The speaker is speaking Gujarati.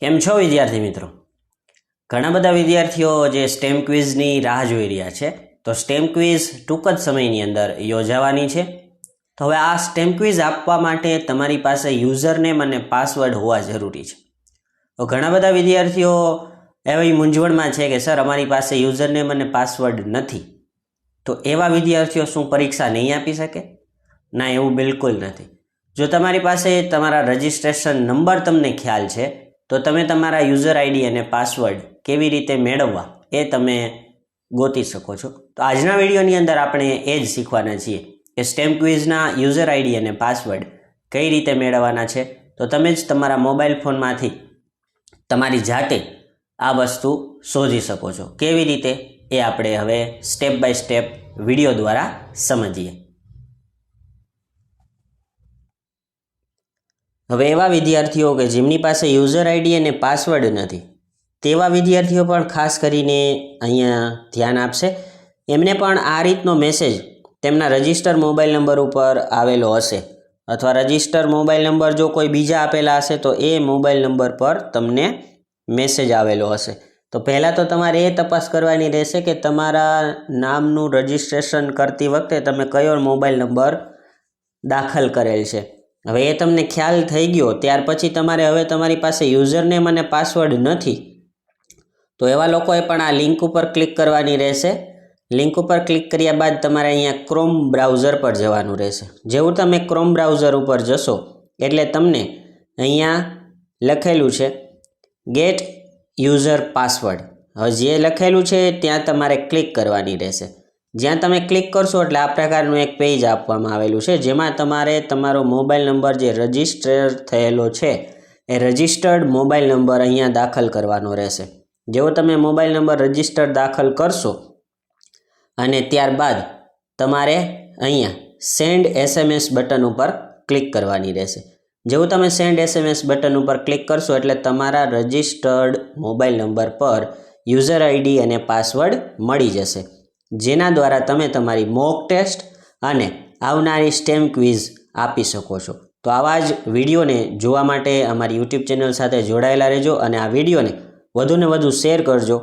કેમ છો વિદ્યાર્થી મિત્રો? ઘણા બધા વિદ્યાર્થીઓ જે સ્ટેમ ક્વિઝની રાહ જોઈ રહ્યા છે. તો સ્ટેમ ક્વિઝ ટૂંક જ સમયની અંદર યોજાવાની છે. તો હવે આ સ્ટેમ ક્વિઝ આપવા માટે તમારી પાસે યુઝરનેમ અને પાસવર્ડ હોવા જરૂરી છે. તો ઘણા બધા વિદ્યાર્થીઓ એવી મૂંઝવણમાં છે કે સર અમારી પાસે યુઝરનેમ અને પાસવર્ડ નથી. તો એવા વિદ્યાર્થીઓ શું પરીક્ષા નહીં આપી શકે? ના, એવું બિલકુલ નથી. જો તમારી પાસે તમારા રજિસ્ટ્રેશન નંબર તમને ખ્યાલ છે તો તમે તમારા યુઝર આઈડી અને પાસવર્ડ કેવી રીતે મેળવવા એ તમે ગોતી શકો છો. તો આજના વિડીયોની અંદર આપણે એ જ શીખવાના છીએ કે સ્ટેમ ક્વિઝના યુઝર આઈડી અને પાસવર્ડ કઈ રીતે મેળવવાના છે. તો તમે જ તમારા મોબાઈલ ફોનમાંથી તમારી જાતે આ વસ્તુ શોધી શકો છો. કેવી રીતે એ આપણે હવે સ્ટેપ બાય સ્ટેપ વિડીયો દ્વારા સમજીએ. હવે એવા વિદ્યાર્થીઓ કે જેમની પાસે યુઝર આઈડી અને પાસવર્ડ નથી તેવા વિદ્યાર્થીઓ પણ ખાસ કરીને અહીંયા ધ્યાન આપશે. એમને પણ આ રીતનો મેસેજ તેમના રજિસ્ટર મોબાઈલ નંબર ઉપર આવેલો હશે, અથવા રજિસ્ટર મોબાઈલ નંબર જો કોઈ બીજા આપેલા હશે તો એ મોબાઈલ નંબર પર તમને મેસેજ આવેલો હશે. તો પહેલાં તો તમારે એ તપાસ કરવાની રહેશે કે તમારા નામનું રજિસ્ટ્રેશન કરતી વખતે તમે કયો મોબાઈલ નંબર દાખલ કરેલ છે. હવે એ તમને ખ્યાલ થઈ ગયો ત્યાર પછી તમારે હવે તમારી પાસે યુઝરનેમ અને પાસવર્ડ નથી તો એવા લોકોએ પણ આ લિંક ઉપર ક્લિક કરવાની રહેશે. લિંક ઉપર ક્લિક કર્યા બાદ તમારે અહીંયા ક્રોમ બ્રાઉઝર પર જવાનું રહેશે. જેવું તમે ક્રોમ બ્રાઉઝર ઉપર જશો એટલે તમને અહીંયા લખેલું છે ગેટ યુઝર પાસવર્ડ. હવે જે લખેલું છે ત્યાં તમારે ક્લિક કરવાની રહેશે. જ્યાં તમે ક્લિક કરશો એટલે આ પ્રકારનું એક પેજ આપવામાં આવેલું છે જેમાં તમારે તમારો મોબાઈલ નંબર જે રજિસ્ટર થયેલો છે એ રજિસ્ટર્ડ મોબાઈલ નંબર અહીંયા દાખલ કરવાનો રહેશે. જેવો તમે મોબાઈલ નંબર રજિસ્ટર દાખલ કરશો અને ત્યારબાદ તમારે અહીંયા સેન્ડ SMS બટન ઉપર ક્લિક કરવાની રહેશે. જેવું તમે સેન્ડ SMS બટન ઉપર ક્લિક કરશો એટલે તમારા રજિસ્ટર્ડ મોબાઈલ નંબર પર યુઝર આઈડી અને પાસવર્ડ મળી જશે, જેના દ્વારા તમે તમારી મોક ટેસ્ટ અને આવનારી સ્ટેમ ક્વિઝ આપી શકો છો. તો આવા જ વિડીયોને જોવા માટે અમારી યુટ્યુબ ચેનલ સાથે જોડાયેલા રહેજો અને આ વિડીયોને વધુને વધુ શેર કરજો.